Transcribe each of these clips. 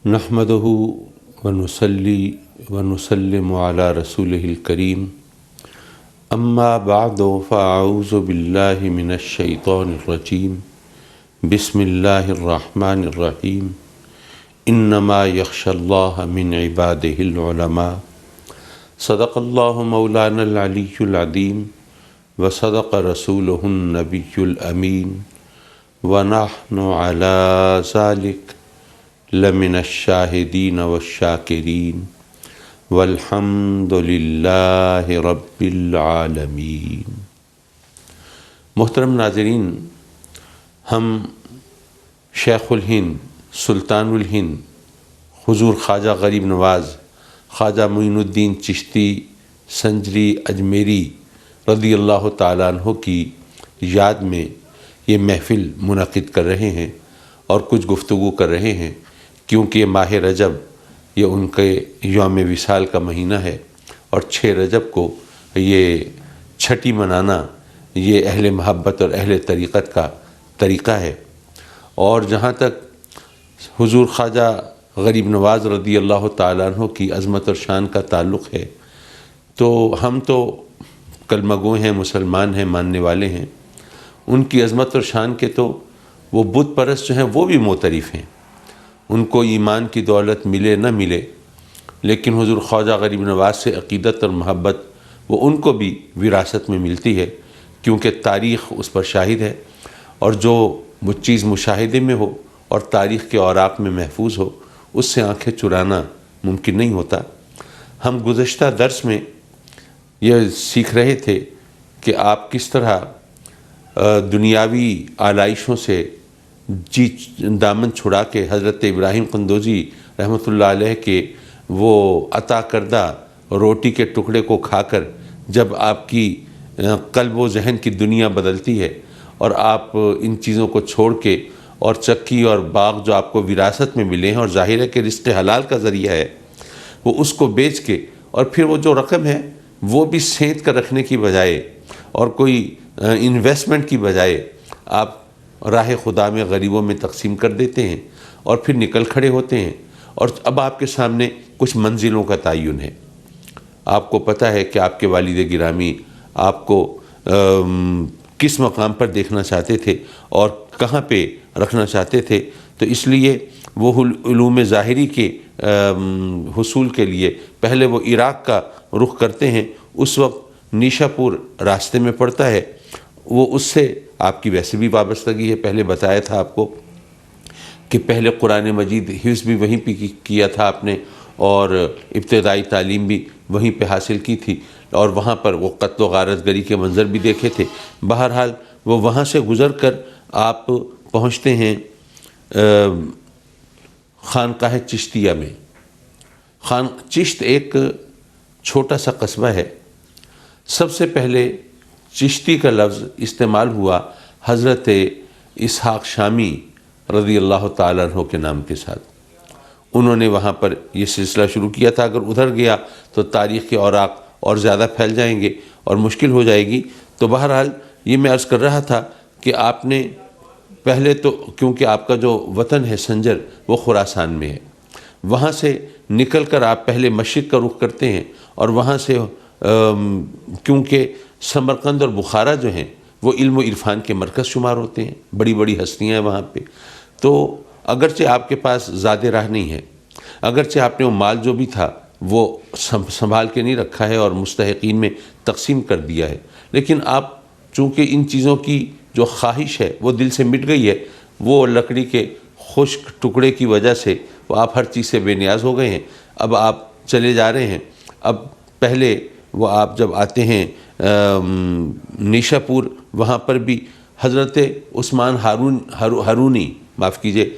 نحمدہ ونصلی ونسلم علی رسولہ الکریم اما بعد فاعوذ باللہ من الشیطان الرجیم بسم اللہ الرحمن الرحیم انما یخشی اللہ من عبادہ العلماء صدق اللہ مولانا العلی العظیم وصدق رسولہ النبی الامین ونحن علی ذلک لمن الشاہدین والشاکرین والحمد للہ رب العالمین۔ محترم ناظرین، ہم شیخ الہند سلطان الہند حضور خواجہ غریب نواز خواجہ معین الدین چشتی سنجری اجمیری رضی اللہ تعالیٰ عنہ کی یاد میں یہ محفل منعقد کر رہے ہیں اور کچھ گفتگو کر رہے ہیں، کیونکہ یہ ماہ رجب یہ ان کے یوم وصال کا مہینہ ہے اور 6 رجب کو یہ چھٹی منانا یہ اہل محبت اور اہل طریقت کا طریقہ ہے۔ اور جہاں تک حضور خواجہ غریب نواز رضی اللہ تعالیٰ عنہ کی عظمت اور شان کا تعلق ہے، تو ہم تو کلمہ گو ہیں، مسلمان ہیں، ماننے والے ہیں۔ ان کی عظمت اور شان کے تو وہ بت پرست جو ہیں وہ بھی معترف ہیں، ان کو ایمان کی دولت ملے نہ ملے، لیکن حضور خواجہ غریب نواز سے عقیدت اور محبت وہ ان کو بھی وراثت میں ملتی ہے، کیونکہ تاریخ اس پر شاہد ہے، اور جو وہ چیز مشاہدے میں ہو اور تاریخ کے اوراق میں محفوظ ہو، اس سے آنکھیں چرانا ممکن نہیں ہوتا۔ ہم گزشتہ درس میں یہ سیکھ رہے تھے کہ آپ کس طرح دنیاوی آلائشوں سے دامن چھڑا کے حضرت ابراہیم قندوزی رحمۃ اللہ علیہ کے وہ عطا کردہ روٹی کے ٹکڑے کو کھا کر جب آپ کی قلب و ذہن کی دنیا بدلتی ہے اور آپ ان چیزوں کو چھوڑ کے اور چکی اور باغ جو آپ کو وراثت میں ملے ہیں اور ظاہر ہے کہ رزق حلال کا ذریعہ ہے، وہ اس کو بیچ کے اور پھر وہ جو رقم ہے وہ بھی سینت کر رکھنے کی بجائے اور کوئی انویسٹمنٹ کی بجائے آپ راہ خدا میں غریبوں میں تقسیم کر دیتے ہیں اور پھر نکل کھڑے ہوتے ہیں، اور اب آپ کے سامنے کچھ منزلوں کا تعین ہے۔ آپ کو پتہ ہے کہ آپ کے والد گرامی آپ کو کس مقام پر دیکھنا چاہتے تھے اور کہاں پہ رکھنا چاہتے تھے، تو اس لیے وہ علوم ظاہری کے حصول کے لیے پہلے وہ عراق کا رخ کرتے ہیں۔ اس وقت نیشا پور راستے میں پڑتا ہے، وہ اس سے آپ کی ویسے بھی وابستگی ہے، پہلے بتایا تھا آپ کو کہ پہلے قرآن مجید حفظ بھی وہیں پہ کیا تھا آپ نے، اور ابتدائی تعلیم بھی وہیں پہ حاصل کی تھی، اور وہاں پر وہ قتل و غارت گری کے منظر بھی دیکھے تھے۔ بہرحال وہ وہاں سے گزر کر آپ پہنچتے ہیں خانقاہ چشتیہ میں۔ چشت ایک چھوٹا سا قصبہ ہے۔ سب سے پہلے چشتی کا لفظ استعمال ہوا حضرت اسحاق شامی رضی اللہ تعالیٰ عنہ کے نام کے ساتھ۔ انہوں نے وہاں پر یہ سلسلہ شروع کیا تھا۔ اگر ادھر گیا تو تاریخ کے اوراق اور زیادہ پھیل جائیں گے اور مشکل ہو جائے گی، تو بہرحال یہ میں عرض کر رہا تھا کہ آپ نے پہلے تو، کیونکہ آپ کا جو وطن ہے سنجر وہ خراسان میں ہے، وہاں سے نکل کر آپ پہلے مشرق کا رخ کرتے ہیں، اور وہاں سے کیونکہ سمرقند اور بخارا جو ہیں وہ علم و عرفان کے مرکز شمار ہوتے ہیں، بڑی بڑی ہستیاں ہیں وہاں پہ، تو اگرچہ آپ کے پاس زیادہ راہ نہیں ہے، اگرچہ آپ نے وہ مال جو بھی تھا وہ سنبھال کے نہیں رکھا ہے اور مستحقین میں تقسیم کر دیا ہے، لیکن آپ چونکہ ان چیزوں کی جو خواہش ہے وہ دل سے مٹ گئی ہے، وہ لکڑی کے خشک ٹکڑے کی وجہ سے وہ آپ ہر چیز سے بے نیاز ہو گئے ہیں۔ اب آپ چلے جا رہے ہیں۔ اب پہلے وہ آپ جب آتے ہیں نیشا پور، وہاں پر بھی حضرت عثمان ہارونی، معاف کیجئے،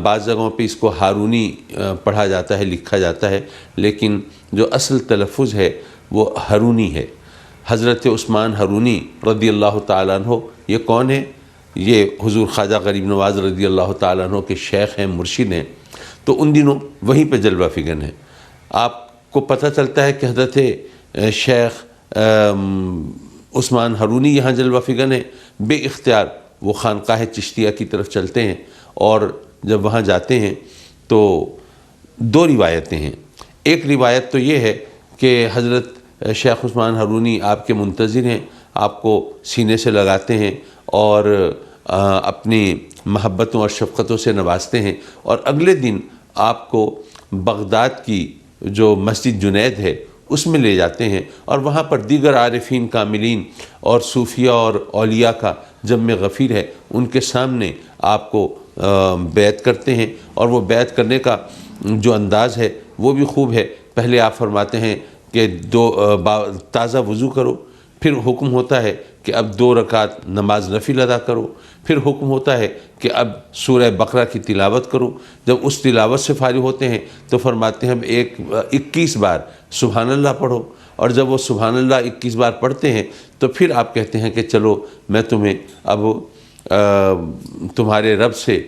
بعض جگہوں پہ اس کو ہارونی پڑھا جاتا ہے، لکھا جاتا ہے، لیکن جو اصل تلفظ ہے وہ ہارونی ہے۔ حضرت عثمان ہارونی رضی اللہ تعالیٰ عنہ یہ کون ہے؟ یہ حضور خواجہ غریب نواز رضی اللہ تعالیٰ عنہ کے شیخ ہیں، مرشد ہیں، تو ان دنوں وہیں پہ جلوہ فگن ہے۔ آپ کو پتہ چلتا ہے کہ حضرت شیخ عثمان ہارونی یہاں جلوہ فگن ہے، بے اختیار وہ خانقاہ چشتیہ کی طرف چلتے ہیں، اور جب وہاں جاتے ہیں تو دو روایتیں ہیں۔ ایک روایت تو یہ ہے کہ حضرت شیخ عثمان حرونی آپ کے منتظر ہیں، آپ کو سینے سے لگاتے ہیں اور اپنی محبتوں اور شفقتوں سے نوازتے ہیں، اور اگلے دن آپ کو بغداد کی جو مسجد جنید ہے اس میں لے جاتے ہیں، اور وہاں پر دیگر عارفین کاملین اور صوفیہ اور اولیاء کا جمع غفیر ہے، ان کے سامنے آپ کو بیعت کرتے ہیں۔ اور وہ بیعت کرنے کا جو انداز ہے وہ بھی خوب ہے۔ پہلے آپ فرماتے ہیں کہ تازہ وضو کرو، پھر حکم ہوتا ہے کہ اب 2 رکعت نماز نفل ادا کرو، پھر حکم ہوتا ہے کہ اب سورہ بقرہ کی تلاوت کرو۔ جب اس تلاوت سے فارغ ہوتے ہیں تو فرماتے ہیں 21 بار سبحان اللہ پڑھو، اور جب وہ سبحان اللہ 21 بار پڑھتے ہیں تو پھر آپ کہتے ہیں کہ چلو میں تمہیں اب تمہارے رب سے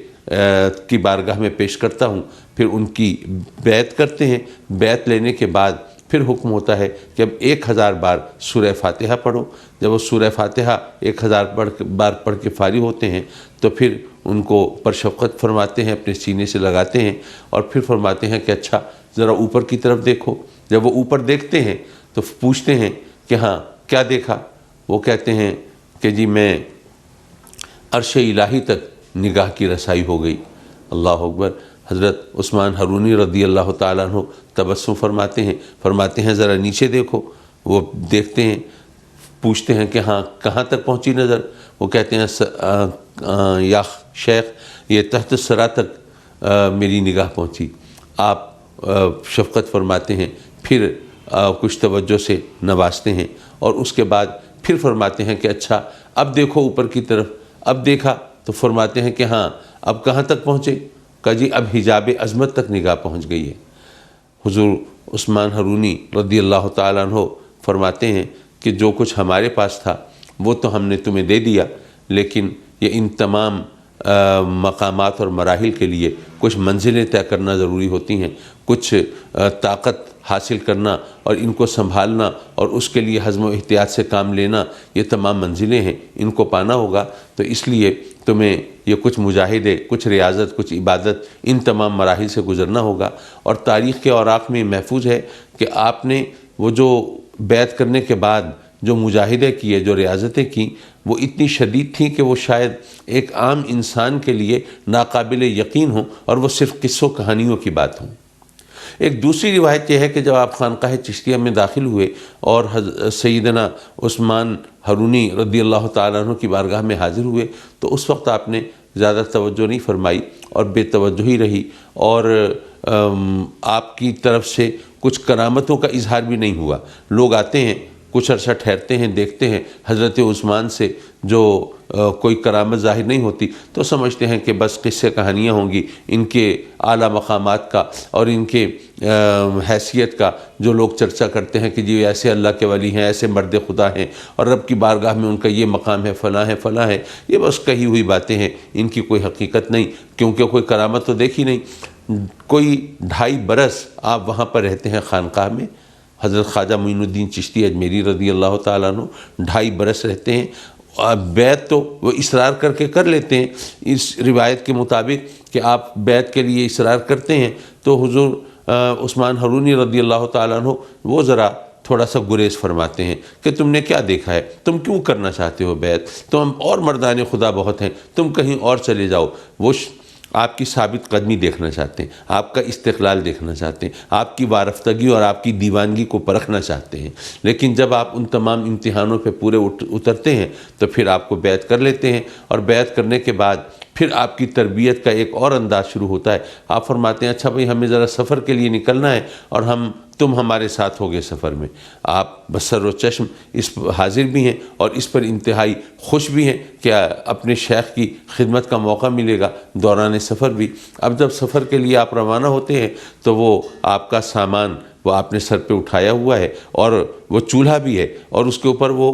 کی بارگاہ میں پیش کرتا ہوں۔ پھر ان کی بیعت کرتے ہیں۔ بیعت لینے کے بعد پھر حکم ہوتا ہے کہ اب 1000 بار سورہ فاتحہ پڑھو۔ جب وہ سورہ فاتحہ 1000 بار پڑھ کے فارغ ہوتے ہیں تو پھر ان کو پر شفقت فرماتے ہیں، اپنے سینے سے لگاتے ہیں، اور پھر فرماتے ہیں کہ اچھا ذرا اوپر کی طرف دیکھو۔ جب وہ اوپر دیکھتے ہیں تو پوچھتے ہیں کہ ہاں کیا دیکھا؟ وہ کہتے ہیں کہ جی میں عرش الہی تک نگاہ کی رسائی ہو گئی۔ اللہ اکبر۔ حضرت عثمان حرونی رضی اللہ تعالیٰ عنہ تبسم فرماتے ہیں ذرا نیچے دیکھو۔ وہ دیکھتے ہیں، پوچھتے ہیں کہ ہاں کہاں تک پہنچی نظر؟ وہ کہتے ہیں یا شیخ یہ تحت الثری تک میری نگاہ پہنچی۔ آپ شفقت فرماتے ہیں، پھر کچھ توجہ سے نوازتے ہیں، اور اس کے بعد پھر فرماتے ہیں کہ اچھا اب دیکھو اوپر کی طرف۔ اب دیکھا تو فرماتے ہیں کہ ہاں اب کہاں تک پہنچے؟ کہا جی اب حجاب عظمت تک نگاہ پہنچ گئی ہے۔ حضور عثمان حرونی رضی اللہ تعالیٰ عنہ فرماتے ہیں کہ جو کچھ ہمارے پاس تھا وہ تو ہم نے تمہیں دے دیا، لیکن یہ ان تمام مقامات اور مراحل کے لیے کچھ منزلیں طے کرنا ضروری ہوتی ہیں، کچھ طاقت حاصل کرنا اور ان کو سنبھالنا اور اس کے لیے حزم و احتیاط سے کام لینا، یہ تمام منزلیں ہیں، ان کو پانا ہوگا۔ تو اس لیے تمہیں یہ کچھ مجاہدے، کچھ ریاضت، کچھ عبادت، ان تمام مراحل سے گزرنا ہوگا۔ اور تاریخ کے اوراق میں محفوظ ہے کہ آپ نے وہ جو بیعت کرنے کے بعد جو مجاہدے کیے، جو ریاضتیں کیں، وہ اتنی شدید تھیں کہ وہ شاید ایک عام انسان کے لیے ناقابل یقین ہوں، اور وہ صرف قصوں کہانیوں کی بات ہوں۔ ایک دوسری روایت یہ ہے کہ جب آپ خانقاہ چشتیہ میں داخل ہوئے اور سیدنا عثمان حرونی رضی اللہ تعالیٰ عنہ کی بارگاہ میں حاضر ہوئے تو اس وقت آپ نے زیادہ توجہ نہیں فرمائی اور بے توجہی رہی، اور آپ کی طرف سے کچھ کرامتوں کا اظہار بھی نہیں ہوا۔ لوگ آتے ہیں، کچھ عرصہ ٹھہرتے ہیں، دیکھتے ہیں حضرت عثمان سے جو کوئی کرامت ظاہر نہیں ہوتی تو سمجھتے ہیں کہ بس قصے کہانیاں ہوں گی ان کے اعلیٰ مقامات کا اور ان کے حیثیت کا، جو لوگ چرچا کرتے ہیں کہ جی ایسے اللہ کے ولی ہیں، ایسے مرد خدا ہیں، اور رب کی بارگاہ میں ان کا یہ مقام ہے، فلاں ہے، فلاں ہے۔ یہ بس کہی ہوئی باتیں ہیں، ان کی کوئی حقیقت نہیں، کیونکہ کوئی کرامت تو دیکھی نہیں۔ کوئی 2.5 برس آپ وہاں پر رہتے ہیں خانقاہ میں، حضرت خواجہ معین الدین چشتی اجمیری رضی اللہ تعالیٰ عنہ 2.5 برس رہتے ہیں۔ بیعت تو وہ اصرار کر کے کر لیتے ہیں، اس روایت کے مطابق کہ آپ بیعت کے لیے اصرار کرتے ہیں تو حضور عثمان حرونی رضی اللہ تعالیٰ عنہ وہ ذرا تھوڑا سا گریز فرماتے ہیں کہ تم نے کیا دیکھا ہے، تم کیوں کرنا چاہتے ہو بیعت، تم اور مردان خدا بہت ہیں، تم کہیں اور چلے جاؤ۔ وہ آپ کی ثابت قدمی دیکھنا چاہتے ہیں، آپ کا استقلال دیکھنا چاہتے ہیں، آپ کی وارفتگی اور آپ کی دیوانگی کو پرکھنا چاہتے ہیں۔ لیکن جب آپ ان تمام امتحانوں پہ پورے اترتے ہیں تو پھر آپ کو بیعت کر لیتے ہیں، اور بیعت کرنے کے بعد پھر آپ کی تربیت کا ایک اور انداز شروع ہوتا ہے۔ آپ فرماتے ہیں اچھا بھئی ہمیں ذرا سفر کے لیے نکلنا ہے اور تم ہمارے ساتھ ہوگے سفر میں۔ آپ بسر و چشم اس حاضر بھی ہیں اور اس پر انتہائی خوش بھی ہیں کہ اپنے شیخ کی خدمت کا موقع ملے گا دوران سفر بھی۔ اب جب سفر کے لیے آپ روانہ ہوتے ہیں تو وہ آپ کا سامان وہ آپ نے سر پہ اٹھایا ہوا ہے، اور وہ چولہا بھی ہے، اور اس کے اوپر وہ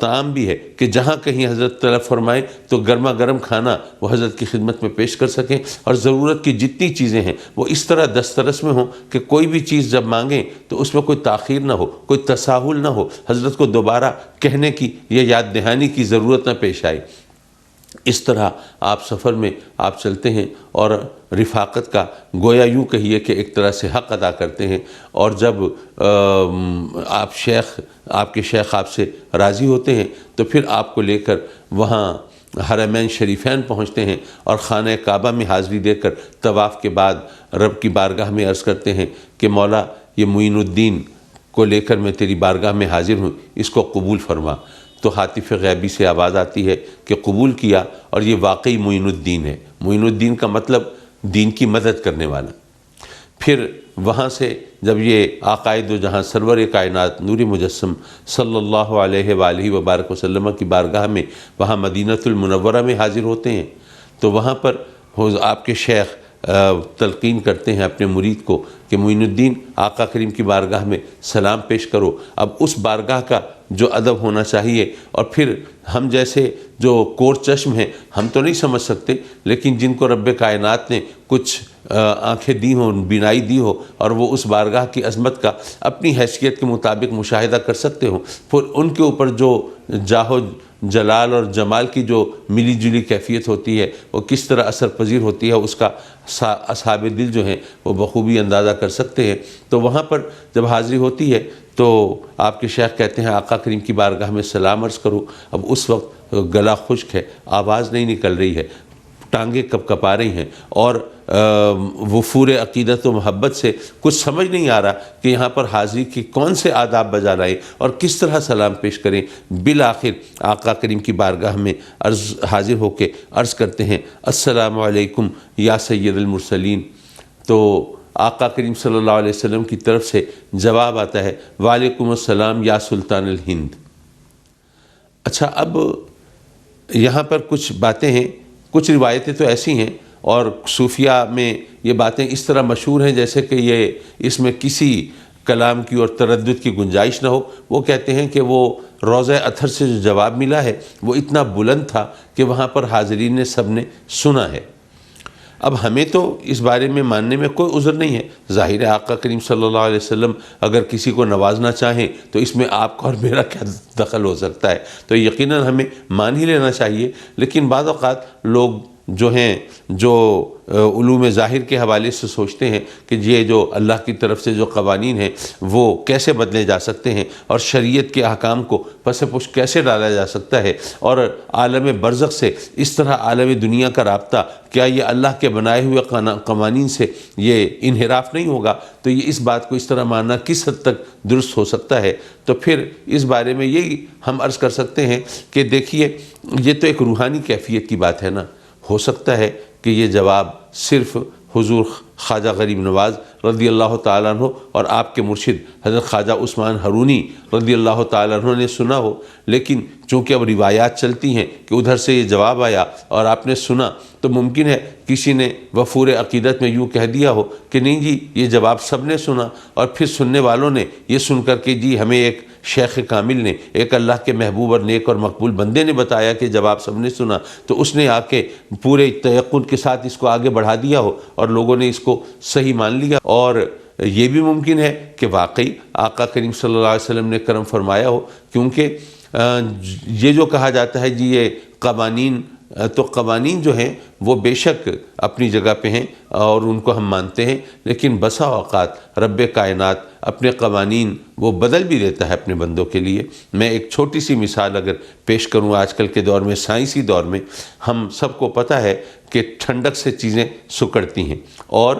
طعام بھی ہے کہ جہاں کہیں حضرت طلب فرمائیں تو گرما گرم کھانا وہ حضرت کی خدمت میں پیش کر سکیں، اور ضرورت کی جتنی چیزیں ہیں وہ اس طرح دسترس میں ہوں کہ کوئی بھی چیز جب مانگیں تو اس میں کوئی تاخیر نہ ہو، کوئی تساہل نہ ہو، حضرت کو دوبارہ کہنے کی یا یاد دہانی کی ضرورت نہ پیش آئے۔ اس طرح آپ سفر میں آپ چلتے ہیں اور رفاقت کا گویا یوں کہیے کہ ایک طرح سے حق ادا کرتے ہیں، اور جب آپ کے شیخ آپ سے راضی ہوتے ہیں تو پھر آپ کو لے کر وہاں حرمین شریفین پہنچتے ہیں اور خانہ کعبہ میں حاضری دے کر طواف کے بعد رب کی بارگاہ میں عرض کرتے ہیں کہ مولا یہ معین الدین کو لے کر میں تیری بارگاہ میں حاضر ہوں، اس کو قبول فرما۔ تو ہاتف غیبی سے آواز آتی ہے کہ قبول کیا، اور یہ واقعی معین الدین ہے۔ معین الدین کا مطلب دین کی مدد کرنے والا۔ پھر وہاں سے جب یہ آقائے دو جہاں سرور کائنات نور مجسم صلی اللہ علیہ وآلہ وبارک وسلم کی بارگاہ میں وہاں مدینۃ المنورہ میں حاضر ہوتے ہیں، تو وہاں پر آپ کے شیخ تلقین کرتے ہیں اپنے مرید کو کہ معین الدین آقا کریم کی بارگاہ میں سلام پیش کرو۔ اب اس بارگاہ کا جو ادب ہونا چاہیے، اور پھر ہم جیسے جو کور چشم ہیں ہم تو نہیں سمجھ سکتے، لیکن جن کو رب کائنات نے کچھ آنکھیں دی ہوں، بینائی دی ہو، اور وہ اس بارگاہ کی عظمت کا اپنی حیثیت کے مطابق مشاہدہ کر سکتے ہوں، پھر ان کے اوپر جو جاہ و جلال اور جمال کی جو ملی جلی کیفیت ہوتی ہے وہ کس طرح اثر پذیر ہوتی ہے، اس کا اصحاب دل جو ہیں وہ بخوبی اندازہ کر سکتے ہیں۔ تو وہاں پر جب حاضری ہوتی ہے تو آپ کے شیخ کہتے ہیں آقا کریم کی بارگاہ میں سلام عرض کرو۔ اب اس وقت گلا خشک ہے، آواز نہیں نکل رہی ہے، ٹانگیں کپ کپا رہی ہیں، اور وفور عقیدت و محبت سے کچھ سمجھ نہیں آ رہا کہ یہاں پر حاضری کی کون سے آداب بجا لائیں اور کس طرح سلام پیش کریں۔ بالآخر آقا کریم کی بارگاہ میں حاضر ہو کے عرض کرتے ہیں السلام علیکم یا سید المرسلین۔ تو آقا کریم صلی اللہ علیہ وسلم کی طرف سے جواب آتا ہے وعلیکم السلام یا سلطان الہند۔ اچھا، اب یہاں پر کچھ باتیں ہیں، کچھ روایتیں تو ایسی ہیں، اور صوفیہ میں یہ باتیں اس طرح مشہور ہیں جیسے کہ یہ اس میں کسی کلام کی اور تردد کی گنجائش نہ ہو۔ وہ کہتے ہیں کہ وہ روضہ اطہر سے جو جواب ملا ہے وہ اتنا بلند تھا کہ وہاں پر حاضرین نے سب نے سنا ہے۔ اب ہمیں تو اس بارے میں ماننے میں کوئی عذر نہیں ہے، ظاہر ہے آقا کریم صلی اللہ علیہ وسلم اگر کسی کو نوازنا چاہیں تو اس میں آپ کا اور میرا کیا دخل ہو سکتا ہے، تو یقیناً ہمیں مان ہی لینا چاہیے۔ لیکن بعض اوقات لوگ جو ہیں جو علوم ظاہر کے حوالے سے سوچتے ہیں کہ یہ جو اللہ کی طرف سے جو قوانین ہیں وہ کیسے بدلے جا سکتے ہیں، اور شریعت کے احکام کو پس پش کیسے ڈالا جا سکتا ہے، اور عالم برزخ سے اس طرح عالم دنیا کا رابطہ کیا یہ اللہ کے بنائے ہوئے قوانین سے یہ انحراف نہیں ہوگا، تو یہ اس بات کو اس طرح ماننا کس حد تک درست ہو سکتا ہے۔ تو پھر اس بارے میں یہی ہم عرض کر سکتے ہیں کہ دیکھیے یہ تو ایک روحانی کیفیت کی بات ہے نا، ہو سکتا ہے کہ یہ جواب صرف حضور خواجہ غریب نواز رضی اللہ تعالیٰ عنہ اور آپ کے مرشد حضرت خواجہ عثمان حرونی رضی اللہ تعالیٰ عنہ نے سنا ہو، لیکن چونکہ اب روایات چلتی ہیں کہ ادھر سے یہ جواب آیا اور آپ نے سنا، تو ممکن ہے کسی نے وفور عقیدت میں یوں کہہ دیا ہو کہ نہیں جی یہ جواب سب نے سنا، اور پھر سننے والوں نے یہ سن کر کہ جی ہمیں ایک شیخ کامل نے، ایک اللہ کے محبوب اور نیک اور مقبول بندے نے بتایا کہ جواب سب نے سنا، تو اس نے آ کے پورے تیقن کے ساتھ اس کو آگے بڑھا دیا ہو اور لوگوں نے اس کو صحیح مان لیا۔ اور یہ بھی ممکن ہے کہ واقعی آقا کریم صلی اللہ علیہ وسلم نے کرم فرمایا ہو، کیونکہ یہ جو کہا جاتا ہے جی یہ قوانین، تو قوانین جو ہیں وہ بے شک اپنی جگہ پہ ہیں اور ان کو ہم مانتے ہیں، لیکن بسا اوقات رب کائنات اپنے قوانین وہ بدل بھی دیتا ہے اپنے بندوں کے لیے۔ میں ایک چھوٹی سی مثال اگر پیش کروں، آج کل کے دور میں سائنسی دور میں ہم سب کو پتہ ہے کہ ٹھنڈک سے چیزیں سکڑتی ہیں اور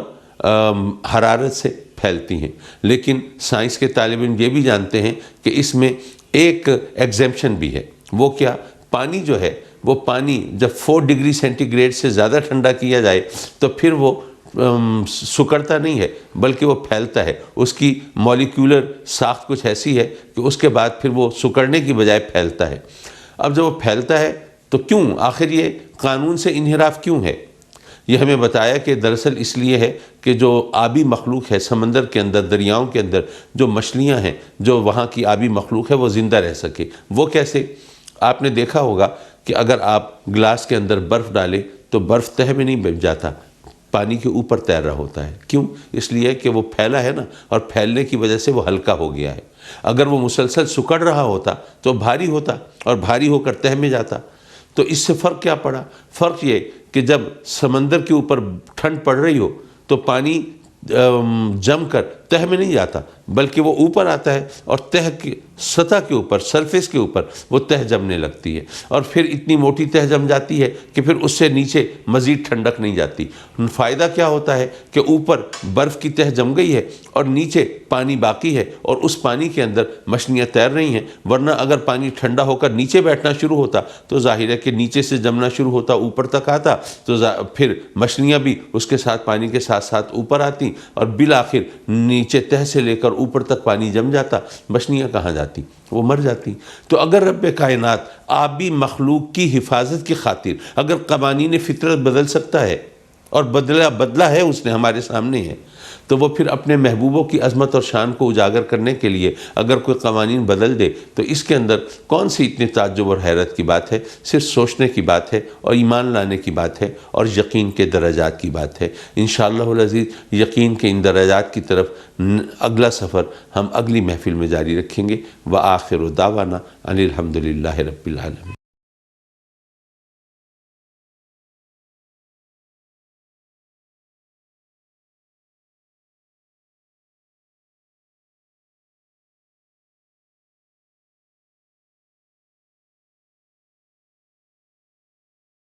حرارت سے پھیلتی ہیں، لیکن سائنس کے طالب علم یہ بھی جانتے ہیں کہ اس میں ایک ایگزیمپشن بھی ہے۔ وہ کیا؟ پانی جو ہے وہ پانی جب 4 ڈگری سینٹی گریڈ سے زیادہ ٹھنڈا کیا جائے تو پھر وہ سکڑتا نہیں ہے بلکہ وہ پھیلتا ہے۔ اس کی مولیکولر ساخت کچھ ایسی ہے کہ اس کے بعد پھر وہ سکڑنے کی بجائے پھیلتا ہے۔ اب جب وہ پھیلتا ہے تو کیوں؟ آخر یہ قانون سے انحراف کیوں ہے؟ یہ ہمیں بتایا کہ دراصل اس لیے ہے کہ جو آبی مخلوق ہے سمندر کے اندر، دریاؤں کے اندر جو مچھلیاں ہیں، جو وہاں کی آبی مخلوق ہے وہ زندہ رہ سکے۔ وہ کیسے؟ آپ نے دیکھا ہوگا کہ اگر آپ گلاس کے اندر برف ڈالیں تو برف تہہ میں نہیں بچ جاتا، پانی کے اوپر تیر رہا ہوتا ہے۔ کیوں؟ اس لیے کہ وہ پھیلا ہے نا، اور پھیلنے کی وجہ سے وہ ہلکا ہو گیا ہے۔ اگر وہ مسلسل سکڑ رہا ہوتا تو بھاری ہوتا اور بھاری ہو کر تہہ میں جاتا۔ تو اس سے فرق کیا پڑا؟ فرق یہ کہ جب سمندر کے اوپر ٹھنڈ پڑ رہی ہو تو پانی جم کر تہ میں نہیں جاتا، بلکہ وہ اوپر آتا ہے اور تہ کی سطح کے اوپر، سرفیس کے اوپر وہ تہ جمنے لگتی ہے، اور پھر اتنی موٹی تہ جم جاتی ہے کہ پھر اس سے نیچے مزید ٹھنڈک نہیں جاتی۔ فائدہ کیا ہوتا ہے کہ اوپر برف کی تہ جم گئی ہے اور نیچے پانی باقی ہے، اور اس پانی کے اندر مچھلیاں تیر رہی ہیں، ورنہ اگر پانی ٹھنڈا ہو کر نیچے بیٹھنا شروع ہوتا تو ظاہر ہے کہ نیچے سے جمنا شروع ہوتا، اوپر تک آتا، تو پھر مچھلیاں بھی اس کے ساتھ پانی کے ساتھ ساتھ اوپر آتی، اور بالآخر نیچے تہ سے لے کر اوپر تک پانی جم جاتا، مچھلیاں کہاں جاتی؟ وہ مر جاتی۔ تو اگر رب کائنات آبی مخلوق کی حفاظت کی خاطر اگر قوانین فطرت بدل سکتا ہے، اور بدلا ہے اس نے، ہمارے سامنے ہے، تو وہ پھر اپنے محبوبوں کی عظمت اور شان کو اجاگر کرنے کے لیے اگر کوئی قوانین بدل دے تو اس کے اندر کون سی اتنی تعجب اور حیرت کی بات ہے؟ صرف سوچنے کی بات ہے، اور ایمان لانے کی بات ہے، اور یقین کے درجات کی بات ہے۔ انشاءاللہ العزیز یقین کے ان درجات کی طرف اگلا سفر ہم اگلی محفل میں جاری رکھیں گے۔ وآخر دعوانا ان الحمدللہ رب العالمین۔